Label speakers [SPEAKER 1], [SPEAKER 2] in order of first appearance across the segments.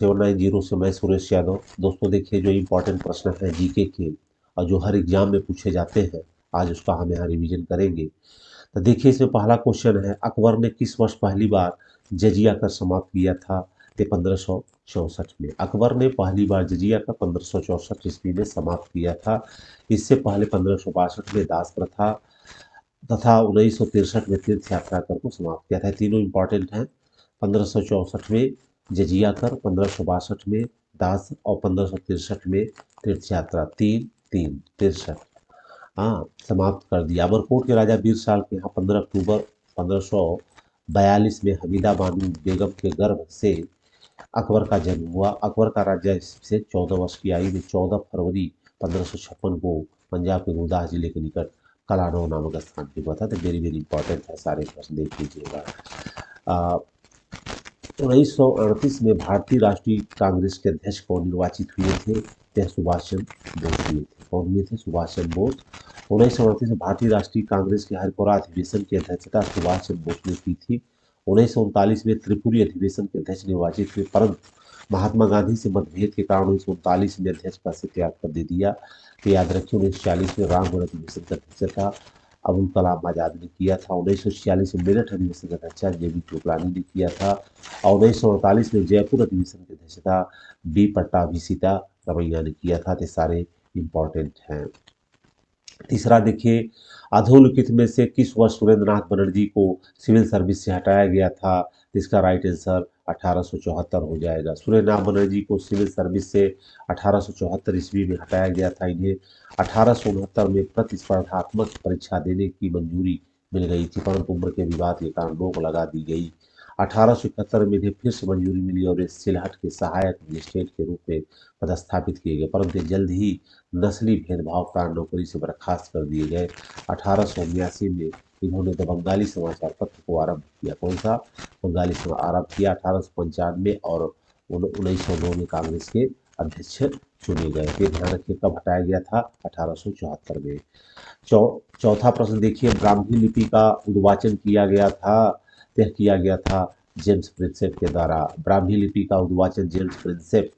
[SPEAKER 1] 790 से मैं सुरेश यादव। दोस्तों देखिए, जो इम्पोर्टेंट प्रश्न है जीके के और जो हर एग्जाम में पूछे जाते हैं, आज उसका हम यहाँ रिवीजन करेंगे। तो देखिए, इसमें पहला क्वेश्चन है, अकबर ने किस वर्ष पहली बार जजिया कर समाप्त किया था? तो 1564 में। अकबर ने पहली बार जजिया कर 1564 ईस्वी में समाप्त किया था। इससे पहले 1562 में दास प्रथा तथा 1963 में तीर्थ यात्रा कर को समाप्त किया था। तीनों इंपॉर्टेंट हैं। 1564 में जजिया कर, 1562 में दास और 1563 में तीर्थ यात्रा। तीन तीन 63 हाँ, समाप्त कर दिया। अमरकोट के राजा बीर साल के यहाँ 15 अक्टूबर 1542 में हमीदा बानो बेगम के गर्भ से अकबर का जन्म हुआ। अकबर का राज्य से 14 वर्ष की आयु में 14 फरवरी 1556 को पंजाब के गुरदास जिले के निकट कलानौ नामक स्थान पे हुआ था। तो वेरी वेरी इंपॉर्टेंट है, सारे प्रश्न देख लीजिएगा। 1938 में भारतीय राष्ट्रीय कांग्रेस के अध्यक्ष कौन निर्वाचित हुए थे? यह सुभाष चंद्र बोस हुए थे। कौन हुए थे? सुभाष चंद्र बोस। 1938 में भारतीय राष्ट्रीय कांग्रेस के हरिपुरा अधिवेशन की अध्यक्षता सुभाष चंद्र बोस ने की थी। 1939 में त्रिपुरी अधिवेशन के अध्यक्ष निर्वाचित हुए, परंतु महात्मा गांधी से मतभेद के कारण 1939 में अध्यक्ष पद से त्याग कर दे दिया। तो याद रखिए, 1940 में रामगढ़ अधिवेशन का अध्यक्षता अबुल कलाम आजाद ने किया था। 1946 में मेरठ अधिवेशन का अध्यक्षता जेबी कृपलानी ने किया था। और 1948 में जयपुर अधिवेशन की अध्यक्षता बी पट्टाभिसिता रमैया ने किया था। तो सारे इंपॉर्टेंट हैं। तीसरा देखिए, अधोलिखित में से किस वर्ष सुरेंद्रनाथ बनर्जी को सिविल सर्विस से हटाया गया था? तो इसका राइट आंसर 1874 हो जाएगा। सुरेंद्रनाथ बनर्जी को सिविल सर्विस से 1874 ईस्वी में हटाया गया था। इन्हें 1869 में प्रतिस्पर्धात्मक परीक्षा देने की मंजूरी मिल गई थी, परंतु उम्र के विवाद के कारण रोक लगा दी गई। 1871 में इन्हें फिर से मंजूरी मिली और इस सिलहट के सहायक मजिस्ट्रेट के रूप में पदस्थापित किए गए, परंतु जल्द ही नस्ली भेदभाव कारण नौकरी से बर्खास्त कर दिए गए। 1889 में इन्होंने द बंगाली समाचार पत्र को आरंभ किया। कौन सा? बंगाली आरंभ किया 1895 और 1909 में कांग्रेस के अध्यक्ष चुने गए। ये ध्यान रखिए, कब हटाया गया था? 1874 में। चौथा प्रश्न देखिए, ब्राह्मी लिपि का उद्वाचन किया गया था? यह किया गया था जेम्स प्रिंसेप के द्वारा। ब्राह्मी लिपि का उद्वाचन जेम्स प्रिंसेप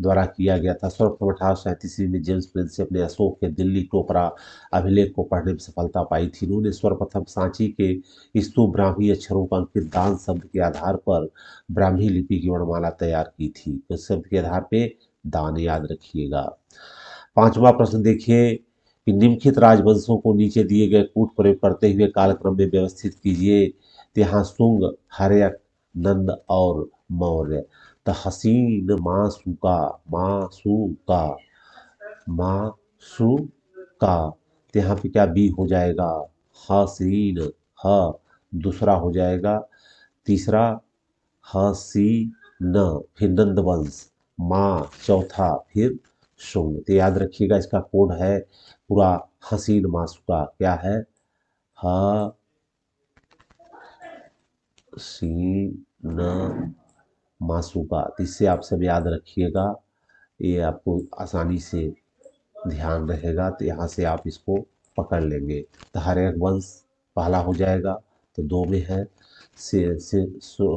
[SPEAKER 1] द्वारा किया गया था। सर्वप्रथम 1837 में जेम्स प्रिंसेप ने अशोक के दिल्ली टोपरा अभिलेख को पढ़ने में सफलता पाई थी। उन्होंने सर्वप्रथम सांची के स्तूप ब्राह्मी अक्षरों का अंकित दान शब्द के आधार पर ब्राह्मी लिपि की वर्णमाला तैयार की थी। तो शब्द के आधार पे दान, याद रखिएगा। पांचवा प्रश्न देखिए कि निम्नलिखित राजवंशों को नीचे दिए गए कूट प्रयोग करते हुए कालक्रम में व्यवस्थित कीजिए। तो यहाँ शुंग, हर्यक, नंद और मौर्य। तो हसीन मासुका, मासुका, मासुका। तो यहाँ पे क्या बी हो जाएगा? हसीन, ह। दूसरा हो जाएगा, तीसरा हसीन, फिर नंदवंश, माँ चौथा, फिर शुंग। तो याद रखिएगा, इसका कोड है पूरा हसीन मासुका। क्या है? हसीन मासुका। तो इससे आप सब याद रखिएगा, ये आपको आसानी से ध्यान रहेगा। तो यहाँ से आप इसको पकड़ लेंगे। तो हर्यक वंश पहला हो जाएगा, तो दो में है।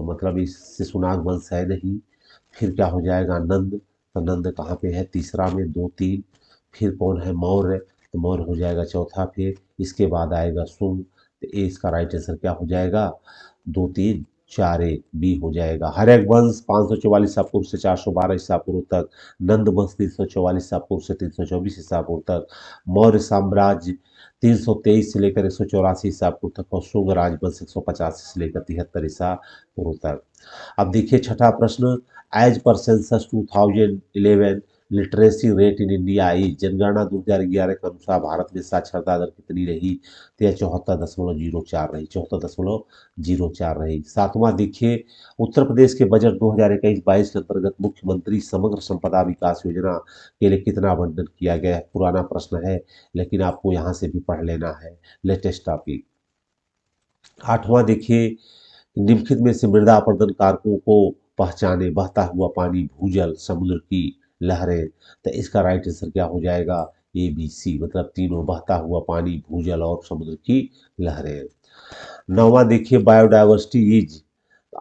[SPEAKER 1] मतलब इससे सुनाग वंश है नहीं। फिर क्या हो जाएगा? नंद। तो नंद कहाँ पे है? तीसरा में, दो तीन। फिर कौन है? मौर्य। तो मौर्य हो जाएगा चौथा। फिर इसके बाद आएगा शुंग। तो ए इसका राइट आंसर क्या हो जाएगा? दो तीन चार एक, बी हो जाएगा। हर्यक वंश 544 ईसा पूर्व से 412 ईसा पूर्व तक। नंद वंश 344 ईसा पूर्व से 324 ईसा पूर्व तक। मौर्य साम्राज्य 323 से लेकर 184 ईसा पूर्व तक। और शुंग राजवंश 150 से लेकर 73 ईसा पूर्व तक। अब देखिए छठा प्रश्न, as per census 2011 literacy rate in India is. जनगणना 2011 के अनुसार भारत में साक्षरता दर कितनी रही? तो यह 74.04 रही। 74.04 रही। सातवां देखिए, उत्तर प्रदेश के बजट 2021-22 के अंतर्गत मुख्यमंत्री समग्र संपदा विकास योजना के लिए कितना आवंटन किया गया है? पुराना प्रश्न है, लेकिन आपको यहाँ से भी पढ़ लेना है, लेटेस्ट टॉपिक। आठवां देखिए, निम्नलिखित में से मृदा अपरदन कारकों को पहचाने। बहता हुआ पानी, भूजल, समुद्र की लहरें। तो इसका राइट आंसर क्या हो जाएगा? ए बी सी, मतलब तीनों, बहता हुआ पानी, भूजल और समुद्र की लहरें। नौवां देखिए, बायोडाइवर्सिटी इज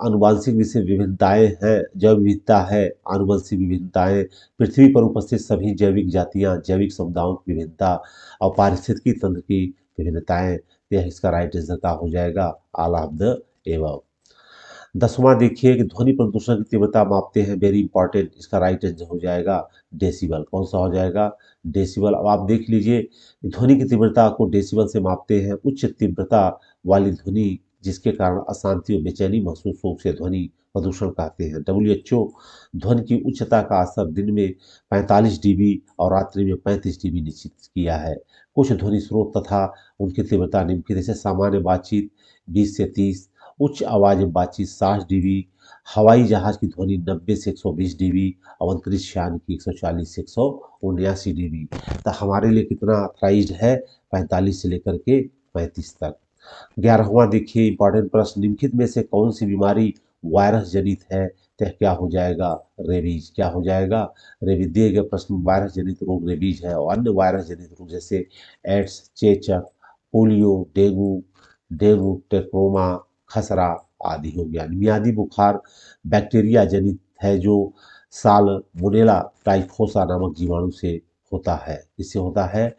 [SPEAKER 1] आनुवांशिक विषय विभिन्नताएं हैं, जैव विविधता है, आनुवंशिक विभिन्नताएं, पृथ्वी पर उपस्थित सभी जैविक जातियां, जैविक समुदायों की विभिन्नता और पारिस्थितिकी तंत्र की विभिन्नताएं। यह इसका राइट आंसर का हो जाएगा ऑल ऑफ द एबव। 10वां देखिए कि ध्वनि प्रदूषण की तीव्रता मापते हैं, वेरी इंपॉर्टेंट, इसका राइट आंसर हो जाएगा डेसिबल। कौन सा हो जाएगा? डेसिबल। अब आप देख लीजिए ध्वनि की तीव्रता को डेसिबल से मापते हैं। उच्च तीव्रता वाली ध्वनि जिसके कारण अशांति और बेचैनी महसूस हो उसे ध्वनि प्रदूषण कहते हैं। WHO ध्वनि की उच्चता का असर दिन में 45 डीबी और रात्रि में 35 डीबी निश्चित किया है। कुछ ध्वनि स्रोत तथा उनकी तीव्रता निम्नलिखित जैसे सामान्य बातचीत 20 से 30, उच्च आवाज में बातचीत 60 डीबी, हवाई जहाज की ध्वनि 90 से 120 डीबी और अंतरिक्ष यान की 140 से 179 डीबी। तो हमारे लिए कितना अथराइज्ड है? 45 से लेकर के 35 तक। 11वां देखिए इंपॉर्टेंट प्रश्न, निम्नलिखित में से कौन सी बीमारी वायरस जनित है? तो क्या हो जाएगा? रेबीज। क्या हो जाएगा? रेबीज। दिए गए प्रश्न वायरस जनित रोग रेबीज है और अन्य वायरस जनित रोग जैसे एड्स, चेचक, पोलियो, डेंगू, टेट्रोमा, खसरा आदि हो गया। मियादी बुखार बैक्टीरिया जनित है जो साल्मोनेला टाइफोसा नामक जीवाणु से होता है। इससे होता है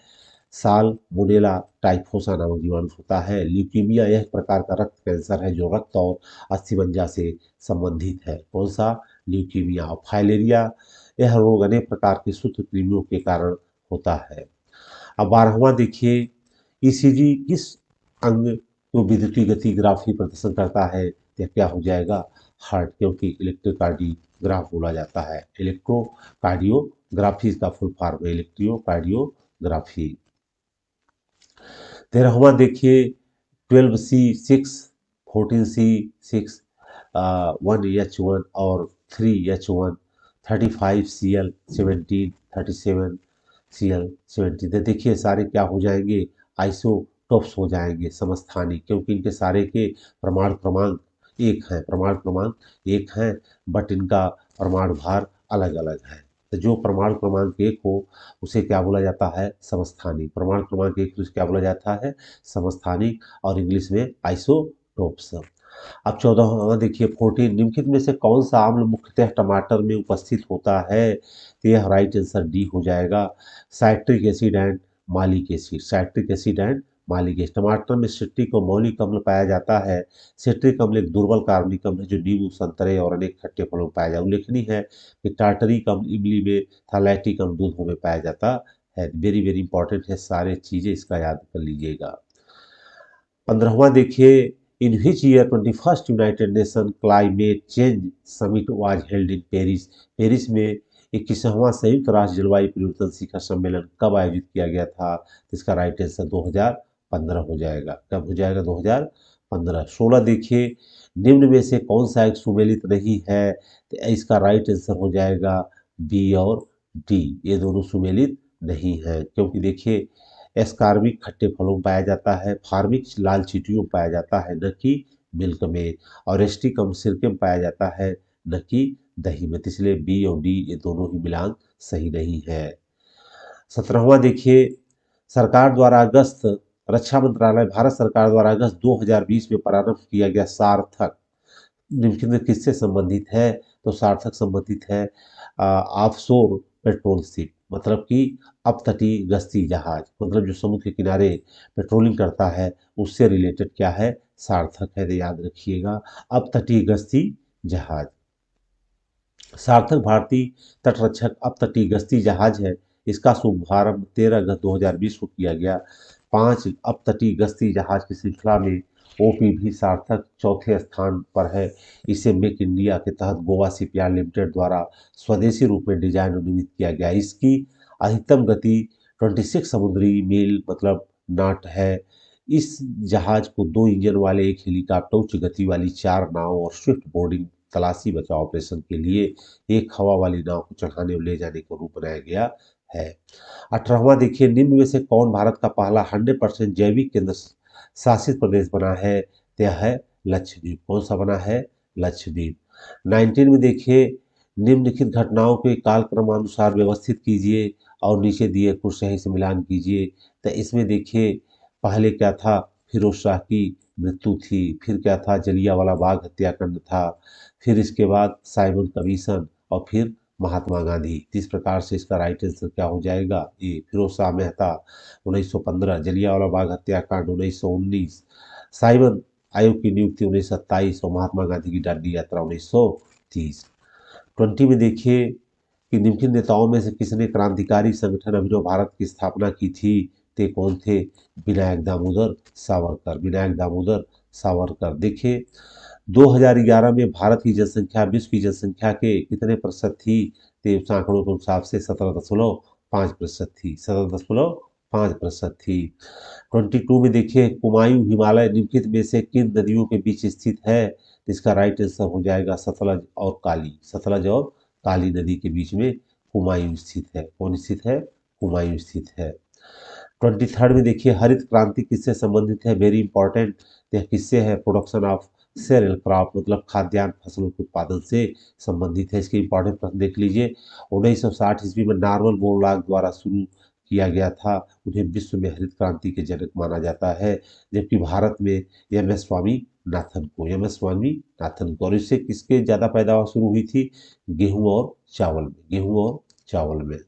[SPEAKER 1] साल्मोनेला टाइफोसा नामक जीवाणु से होता है। ल्यूकीमिया यह एक प्रकार का रक्त कैंसर है जो रक्त और अस्थिमज्जा से संबंधित है। कौन सा? ल्यूकीमिया। और फाइलेरिया यह रोग अनेक प्रकार के सूत्रकृमियों के कारण होता है। अब 12वां देखिए ईसीजी किस अंग को विद्युतीय गति ग्राफी प्रदर्शन करता है? यह क्या हो जाएगा? हार्ट, क्योंकि इलेक्ट्रोकार्डियोग्राफ बोला जाता है। इलेक्ट्रोकार्डियोग्राफी इसका फुल फॉर्म है, इलेक्ट्रोकार्डियोग्राफी। 13वां देखिए 12C6, 14C6, 1H1 और 3H1, 35Cl, 17, 37Cl, 17। देखिए सारे क्या हो जाएंगे? आइसोटोप्स हो जाएंगे, समस्थानिक, क्योंकि इनके सारे के परमाणु क्रमांक एक हैं, परमाणु क्रमांक एक हैं, बट इनका परमाणु भार अलग अलग है। तो जो परमाणु क्रमांक एक हो उसे क्या बोला जाता है? समस्थानिक। परमाणु क्रमांक एक उसे क्या बोला जाता है? समस्थानिक, और इंग्लिश में आइसोटोप्स। अब 14वां देखिए 14, निम्नलिखित में से कौन सा अम्ल मुख्यतः टमाटर में उपस्थित होता है? तो यह राइट आंसर डी हो जाएगा, साइट्रिक एसिड एंड मालिक एसिड। साइट्रिक एसिड एंड मालिक एसिड। टमाटर में सिट्रिक और मौलिक अम्ल पाया जाता है। सिट्रिक अम्ल एक दुर्बल कार्बनिक अम्ल है जो नींबू, संतरे और अनेक खट्टे फलों में पाया जाता है। उल्लेखनीय है कि टार्टरिक अम्ल इमली में, थैलेटिक अम्ल दूधों में पाया जाता है। वेरी वेरी इंपॉर्टेंट है, सारे चीजें इसका याद कर लीजिएगा। 15वां देखिए in which year 21st United Nation climate change summit was held in Paris. Paris में 21वां संयुक्त राष्ट्र जलवायु परिवर्तन शिखर सम्मेलन कब आयोजित किया गया था? तो इसका राइट आंसर 2015 हो जाएगा। कब हो जाएगा? 2015। 16 देखिए निम्न में से कौन सा एक सुमेलित नहीं है? तो इसका राइट आंसर हो जाएगा बी और डी, ये दोनों सुमेलित नहीं है, क्योंकि देखिए एस्कार्बिक खट्टे फलों में पाया जाता है, फार्मिक लाल चींटियों में पाया जाता है, न कि मिल्क में, और एस्टिकम सिरके में पाया जाता है, न कि दही में। इसलिए बी और डी ये दोनों ही मिलान सही नहीं है। 17वां देखिए सरकार द्वारा अगस्त रक्षा मंत्रालय भारत सरकार द्वारा अगस्त 2020 में प्रारंभ किया गया सार्थक निम्नलिखित में किससे संबंधित है? तो सार्थक संबंधित है ऑफशोर पेट्रोल शिप, मतलब कि अपतटीय गश्ती जहाज, मतलब जो समुद्र के किनारे पेट्रोलिंग करता है उससे रिलेटेड क्या है? सार्थक है, तो याद रखिएगा अपतटीय गश्ती जहाज। सार्थक भारतीय तटरक्षक अपतटीय गश्ती जहाज है। इसका शुभारंभ 13 अगस्त 2020 को किया गया। 5 अपतटीय गश्ती जहाज की श्रृंखला में ओपीवी सार्थक चौथे स्थान पर है। इसे मेक इंडिया के तहत गोवा शिपयार्ड लिमिटेड द्वारा स्वदेशी रूप में डिजाइन और निर्मित किया गया। इसकी अधिकतम गति 26 समुद्री मील मतलब नॉट है। इस जहाज को 2 इंजन वाले एक हेलीकॉप्टर, उच्च गति वाली 4 नाव और स्विफ्ट बोर्डिंग तलाशी बचाव ऑपरेशन के लिए एक हवा वाली नाव को चढ़ाने और ले जाने का रूप बनाया गया है। 18वां देखिए निम्न में से कौन भारत का पहला 100% जैविक केंद्र शासित प्रदेश बना है? यह है लक्षद्वीप। कौन सा बना है? लक्षद्वीप। 19 में देखिए निम्नलिखित घटनाओं के कालक्रमानुसार व्यवस्थित कीजिए और नीचे दिए कुछ सही से मिलान कीजिए। तो इसमें देखिए पहले क्या था? फिरोज शाह की मृत्यु थी। फिर क्या था, जलियांवाला बाग हत्याकांड था। फिर इसके बाद साइमन कमीशन और फिर महात्मा गांधी। तो इस प्रकार से इसका राइट आंसर क्या हो जाएगा, ये फिरोज शाह मेहता 1915, जलियांवाला बाग हत्याकांड 1919, साइमन आयोग की नियुक्ति 1927 और महात्मा गांधी की दांडी यात्रा 1930। 20 में देखिए कि निम्नलिखित नेताओं में से किसने क्रांतिकारी संगठन अभिनव भारत की स्थापना की थी। ते कौन थे, विनायक दामोदर सावरकर। विनायक दामोदर सावरकर। देखिए 2011 में भारत की जनसंख्या विश्व की जनसंख्या के कितने प्रतिशत थी, तो उस आंकड़ों के हिसाब से 17.5% थी। 17.5% थी। 22 में देखिए कुमायूं हिमालय निम्नलिखित में से किन नदियों के बीच स्थित है, तो इसका राइट आंसर हो जाएगा सतलज और काली। सतलज और काली नदी के बीच में कुमायूं स्थित है। कौन स्थित है, कुमायूं स्थित है। 23 में देखिए हरित क्रांति किससे संबंधित है, वेरी इंपॉर्टेंट। यह किससे है, प्रोडक्शन ऑफ सेरेल क्रॉप, मतलब खाद्यान्न फसलों के उत्पादन से संबंधित है। इसके इंपॉर्टेंट प्रश्न देख लीजिए। 1960 ईस्वी में नॉर्मन बोरलॉग द्वारा शुरू किया गया था। उन्हें विश्व में हरित क्रांति के जनक माना जाता है। जबकि भारत में एम एस स्वामीनाथन को, एम एस स्वामीनाथन को। और इससे किसके ज़्यादा पैदावार शुरू हुई थी, गेहूं और चावल में, गेहूं और चावल में।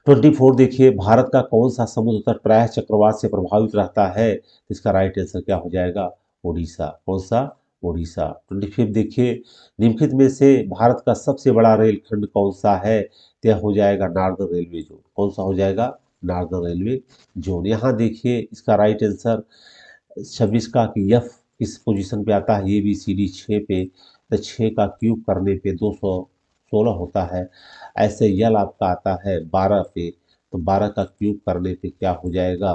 [SPEAKER 1] 24 देखिए भारत का कौन सा समुद्र तट प्रायः चक्रवात से प्रभावित रहता है, इसका राइट आंसर क्या हो जाएगा, ओडिशा। कौन सा, ओडिशा। 25 देखिए निम्नलिखित में से भारत का सबसे बड़ा रेलखंड कौन सा है, यह हो जाएगा नार्दर्न रेलवे जोन। कौन सा हो जाएगा, नार्दर्न रेलवे जोन। यहाँ देखिए इसका राइट आंसर 26 का कि एफ किस पोजीशन पे आता है, ए बी सी डी 6 पे, तो 6 का क्यूब करने पे 216 होता है। ऐसे यल आपका आता है 12 पे, तो 12 का क्यूब करने पे क्या हो जाएगा,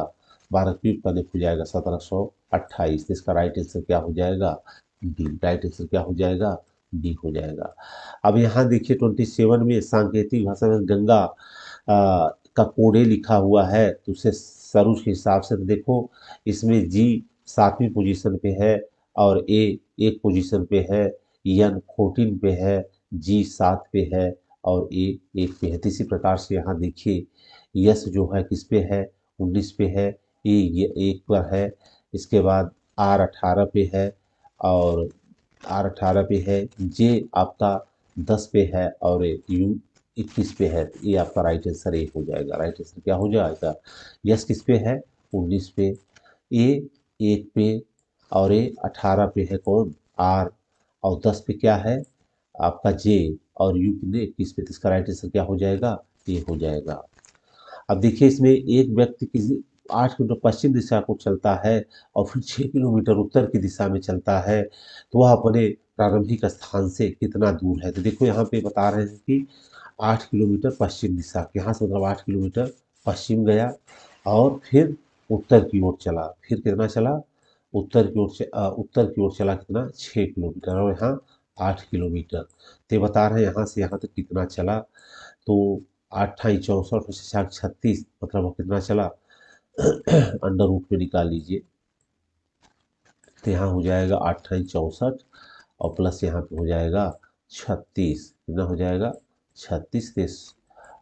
[SPEAKER 1] 12 क्यूब करने पे हो जाएगा 1728। इसका राइट आंसर क्या हो जाएगा, डी। राइट आंसर क्या हो जाएगा, डी हो जाएगा। अब यहाँ देखिए 27 में सांकेतिक भाषा में गंगा का कोडे लिखा हुआ है, तो उसे सरूज के हिसाब से तो देखो इसमें जी 7वीं पोजीशन पे है और ए एक पोजीशन पे है, एन 14 पे है, जी 7 पे है और ए 1 पे है। तो इसी प्रकार से यहाँ देखिए यस जो है किस पे है, 19 पे है, ए ये 1 पर है, इसके बाद आर 18 पे है और आर 18 पे है, जे आपका 10 पे है और यू 21 पे है। ये आपका राइट आंसर ए हो जाएगा। राइट आंसर क्या हो जाएगा, यस किस पे है, 19 पे, ए 1 पे और ए 18 पे है कौन, आर, और 10 पे क्या है आपका जे, और यू कितने 21 पे। इसका राइट आंसर क्या हो जाएगा, ए हो जाएगा। अब देखिए इसमें एक व्यक्ति किसी 8 किलोमीटर पश्चिम दिशा को चलता है और फिर 6 किलोमीटर उत्तर की दिशा में चलता है, तो वह अपने प्रारंभिक स्थान से कितना दूर है। तो देखो यहाँ पे बता रहे हैं कि 8 किलोमीटर पश्चिम दिशा, यहाँ से मतलब 8 किलोमीटर पश्चिम गया और फिर उत्तर की ओर चला। फिर कितना चला, उत्तर की ओर चला कितना, 6 किलोमीटर, और यहाँ 8 किलोमीटर। तो ये बता रहे हैं यहाँ से यहाँ तक कितना चला, तो 8×64 36, मतलब वो कितना चला, अंडर रूट में निकाल लीजिए। तो यहाँ हो जाएगा 8×64 और प्लस यहाँ पे हो जाएगा 36, कितना हो जाएगा 36,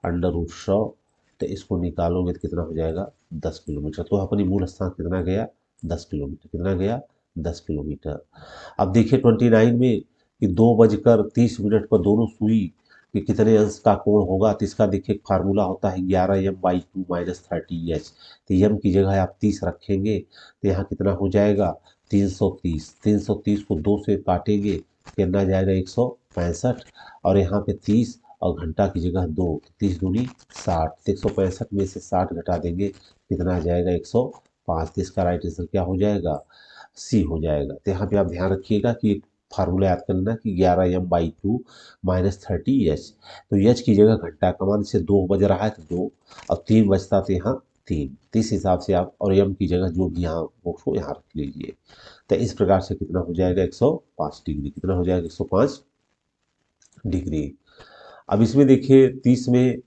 [SPEAKER 1] अंडर रूट 100। तो इसको निकालोगे तो कितना हो जाएगा 10 किलोमीटर। तो अपनी मूल स्थान कितना गया, 10 किलोमीटर। कितना गया, 10 किलोमीटर। अब देखिए 29 में कि 2:30 पर दोनों सुई कि कितने अंश का कोण होगा, तो इसका देखिए फार्मूला होता है 11m/2 - 30h। तो m की जगह आप 30 रखेंगे तो यहाँ कितना हो जाएगा 330। 330 को 2 से काटेंगे कितना जाएगा 165, और यहाँ पे 30 और घंटा की जगह 2, 30 दूनी 60। 165 में से 60 घटा देंगे कितना आ जाएगा 105। तो इसका राइट आंसर क्या हो जाएगा, सी हो जाएगा। तो यहाँ पे आप ध्यान रखिएगा कि फार्मूला याद करना कि 11m/2 - 30h। तो एच की जगह घंटा कमान से 2 बज रहा है तो 2, और 3 बजता तो यहाँ 3। तो इस हिसाब से आप, और एम की जगह जो भी यहाँ उसको यहाँ रख लीजिए। तो इस प्रकार से कितना हो जाएगा 105 डिग्री। कितना हो जाएगा 105 डिग्री। अब इसमें देखिए 30 में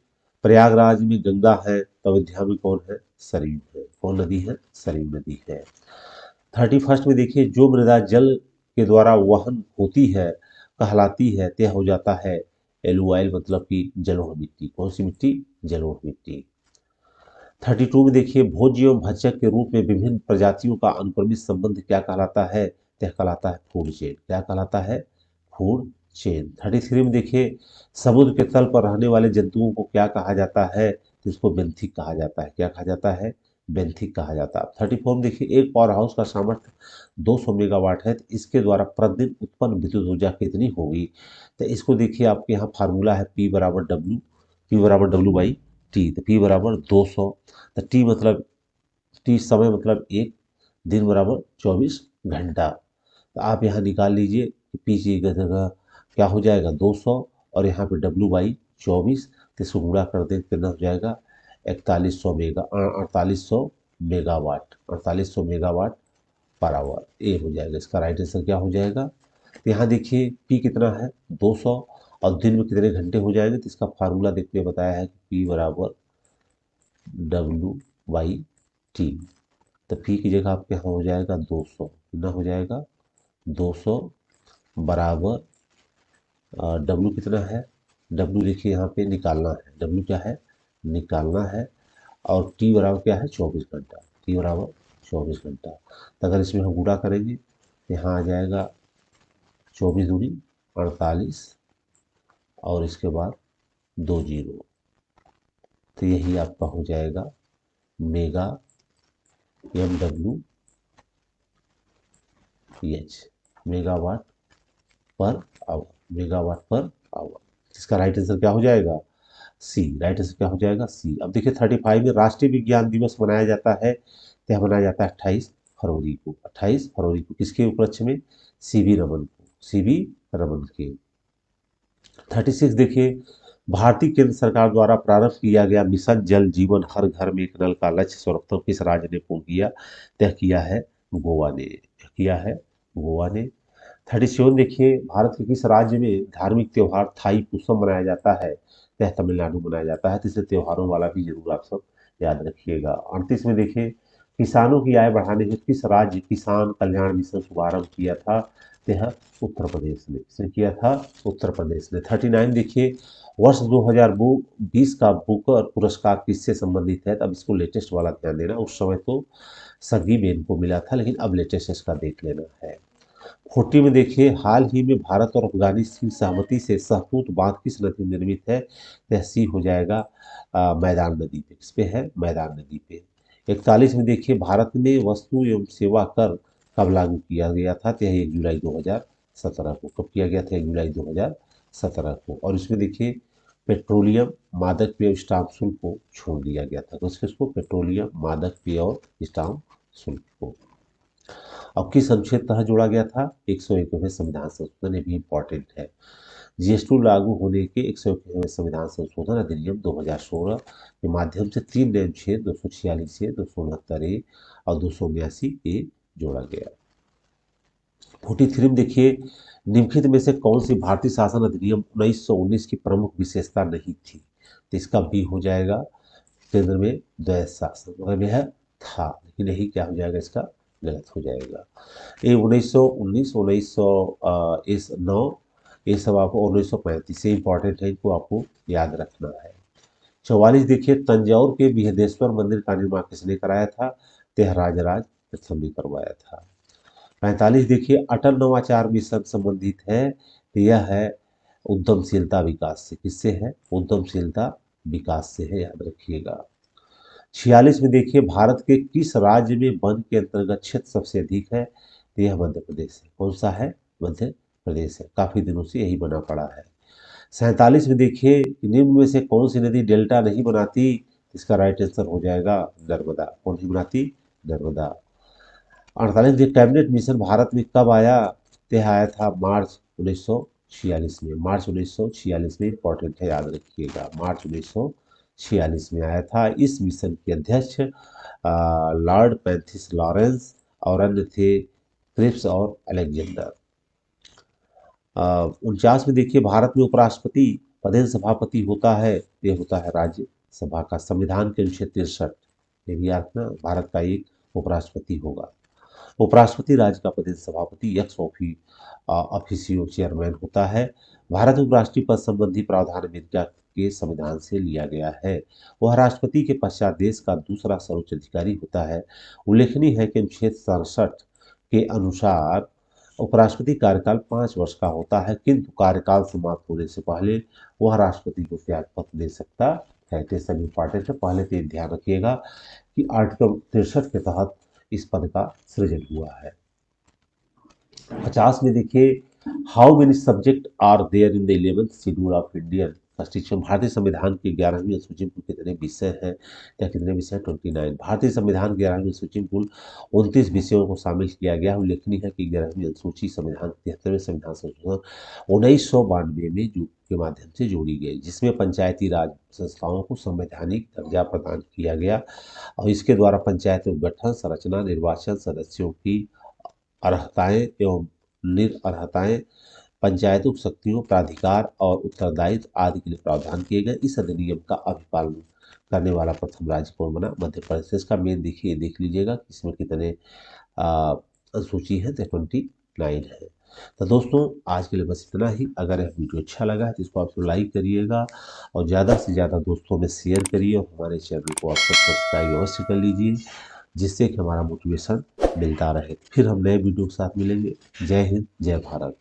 [SPEAKER 1] प्रयागराज में गंगा है, तो अयोध्या में कौन है, सरयू है। कौन नदी है, सरयू नदी है। 31 में देखिए जो मृदा जल के द्वारा वहन होती है कहलाती है, यह हो जाता है एलुआइल, मतलब कि जलोढ़ मिट्टी। कौन सी मिट्टी, जलोढ़ मिट्टी। 32 में देखिए भोज्य एवं भक्षक के रूप में विभिन्न प्रजातियों का अनुक्रमिक संबंध क्या कहलाता है? यह कहलाता है फूड चेन। क्या कहलाता है? Food chain. 33 में देखिए समुद्र के तल पर रहने वाले जंतुओं को क्या कहा जाता है? तो इसको बेंथिक कहा जाता है। क्या कहा जाता है? बेंथिक कहा जाता है। 34 में देखिए एक पावर हाउस का सामर्थ्य 200 मेगावाट है, तो इसके द्वारा प्रतिदिन उत्पन्न विद्युत ऊर्जा कितनी होगी? तो इसको देखिए आपके यहाँ फार्मूला है P = W/T। तो P बराबर 200, तो टी समय मतलब एक, दिन बराबर 24 घंटा। तो आप यहाँ निकाल लीजिए कि पी की जगह क्या हो जाएगा 200, और यहाँ पे W/24, तो इसको गुणा कर दें कितना हो जाएगा 4800 मेगावाट पर आवर। ए हो जाएगा इसका राइट आंसर। क्या हो जाएगा? तो यहाँ देखिए पी कितना है 200, और दिन में कितने घंटे हो जाएंगे, तो इसका फार्मूला देखने बताया है कि पी बराबर W/T। तो पी की जगह आपके यहाँ हो जाएगा 200, कितना हो जाएगा 200 बराबर डब्लू कितना है, डब्लू देखिए यहाँ पे निकालना है, डब्लू क्या है निकालना है, और टी बराबर क्या है 24 घंटा। टी बराबर 24 घंटा। तो अगर इसमें हम गुणा करेंगे तो यहाँ आ जाएगा 24×2 = 48, और इसके बाद 2 जीरो, तो यही आपका हो जाएगा mega MWH, megawatt per hour, megawatt per hour. इसका राइट आंसर क्या हो जाएगा? सी। राइट आंसर क्या हो जाएगा? सी। अब देखिए 35 में राष्ट्रीय विज्ञान दिवस मनाया जाता है, तो यह मनाया जाता है 28 फरवरी को। 28 फरवरी को किसके उपलक्ष्य में? सीवी रमन को, सीवी रमन के। 36 देखिए भारतीय केंद्र सरकार द्वारा प्रारंभ किया गया मिशन जल जीवन हर घर में एक नल का लक्ष्य सर्वप्रथम किस राज्य ने पूर्ण किया? तय किया है गोवा ने, किया है गोवा ने। 37 देखिए भारत के किस राज्य में धार्मिक त्योहार थाई पुसम मनाया जाता है? यह तमिलनाडु मनाया जाता है, तो इसे त्योहारों वाला भी जरूर आप सब याद रखिएगा। 38 में देखिए किसानों की आय बढ़ाने हेतु किस राज्य किसान कल्याण मिशन शुभारंभ किया था? यह उत्तर प्रदेश ने, इसने किया था उत्तर प्रदेश ने। 39 देखिए वर्ष 2020 का बुकर पुरस्कार किससे संबंधित है? तो अब इसको लेटेस्ट वाला ध्यान देना, उस समय तो सगी बेन को मिला था, लेकिन अब लेटेस्ट इसका देख लेना है। 40 में देखिए हाल ही में भारत और अफगानिस्तान की सहमति से सहतूत बांध किस नदी में निर्मित है? यह सी हो जाएगा मैदान नदी पे। किस पे है? मैदान नदी पे। 41 में देखिए भारत में वस्तु एवं सेवा कर कब लागू किया गया था? तो यह 1 जुलाई 2017 को। कब किया गया था? 1 जुलाई 2017 को। और इसमें देखिए पेट्रोलियम मादक पेय स्टाम्प शुल्क को छोड़ दिया गया था। तो इसको पेट्रोलियम मादक पेय और स्टाम्प शुल्क को अब किस अनुच्छेद तहत जोड़ा गया था? 101वें संविधान संशोधन, ये भी इंपॉर्टेंट है। जीएसटी लागू होने के 101वें संविधान संशोधन अधिनियम 2016 के माध्यम से 3 नए अनुच्छेद 246 ए, 269 ए और 279 ए जोड़ा गया। 43 में देखिए निम्नलिखित में से कौन सी भारतीय शासन अधिनियम 1919 की प्रमुख विशेषता नहीं थी? तो इसका बी हो जाएगा केंद्र में द्वैध शासन, मतलब यह था, लेकिन यही क्या हो जाएगा इसका गलत हो जाएगा। ये 1919, 1909, ये सब आपको 1935 से इंपॉर्टेंट है, इनको आपको याद रखना है। 44 देखिए तंजौर के बृहदेश्वर मंदिर का निर्माण किसने कराया था? यह राजराज प्रथम ने करवाया था। 45 देखिए अटल नवाचार मिशन संबंधित है, तो यह है उद्यमशीलता विकास से। किससे है? उद्यमशीलता विकास से है, याद रखिएगा। 46 में देखिए भारत के किस राज्य में वन के अंतर्गत क्षेत्र सबसे अधिक है? तो यह मध्य प्रदेश है। कौन सा है? मध्य प्रदेश है, काफी दिनों से यही बना पड़ा है। 47 में देखिए निम्न में से कौन सी नदी डेल्टा नहीं बनाती? इसका राइट आंसर हो जाएगा नर्मदा। कौन सी बनाती? नर्मदा। 48 देखिए कैबिनेट मिशन भारत में कब आया? यह आया था मार्च 1946 में। मार्च 1946 में, इंपॉर्टेंट है, याद रखिएगा, मार्च 1946 में आया था। इस मिशन के अध्यक्ष लॉर्ड पैंथिस लॉरेंस और अन्य थे क्रिप्स और अलेक्जेंडर। 49 में देखिए भारत में उपराष्ट्रपति पदेन सभापति होता है, ये होता है राज्यसभा का। संविधान के अनुच्छेद 63, ये भी याद रखना, भारत का एक उपराष्ट्रपति होगा। उपराष्ट्रपति राज्य का प्रदेश सभापति एक्स ऑफिसियो चेयरमैन होता है। भारत उपराष्ट्रीय पद संबंधी प्रावधान अमेरिका के संविधान से लिया गया है। वह राष्ट्रपति के पश्चात देश का दूसरा सर्वोच्च अधिकारी होता है। उल्लेखनीय है कि अनुच्छेद 67 के अनुसार उपराष्ट्रपति कार्यकाल 5 वर्ष का होता है, किंतु कार्यकाल समाप्त होने से पहले वह राष्ट्रपति को त्याग पत्र दे सकता है। तो सभी इंपॉर्टेंट है, पहले तो ध्यान रखिएगा कि आर्टिकल 63 के तहत इस पद का सृजन हुआ है। 50 में देखिए, how many subject are there in the 11th schedule of Indian constitution. भारतीय संविधान की 11वीं अनुसूची में कितने विषय हैं या कितने विषय? 29। भारतीय संविधान की 11वीं अनुसूची में कुल 29 विषयों को शामिल किया गया है। उल्लेखनीय है कि 11वीं अनुसूची संविधान 73वें संविधान संशोधन 1992 में के माध्यम से जोड़ी गई, जिसमें पंचायती राज संस्थाओं को संवैधानिक दर्जा प्रदान किया गया और इसके द्वारा पंचायतों का गठन, संरचना, निर्वाचन, सदस्यों की अर्हताएं एवं निरअर्हताएं, पंचायतों की शक्तियों, प्राधिकार और उत्तरदायित्व आदि के लिए प्रावधान किए गए। इस अधिनियम का अभिपालन करने वाला प्रथम राज्य कौन बना? मध्य प्रदेश का। मेन देखिए, देख लीजिएगा इसमें कितने अनुसूची है, तो 29 है। तो दोस्तों आज के लिए बस इतना ही। अगर यह वीडियो अच्छा लगा है तो इसको आप लाइक करिएगा और ज़्यादा से ज़्यादा दोस्तों में शेयर करिए और हमारे चैनल को आप सब्सक्राइब अवश्य कर लीजिए, जिससे कि हमारा मोटिवेशन मिलता रहे। फिर हम नए वीडियो के साथ मिलेंगे। जय हिंद, जय भारत।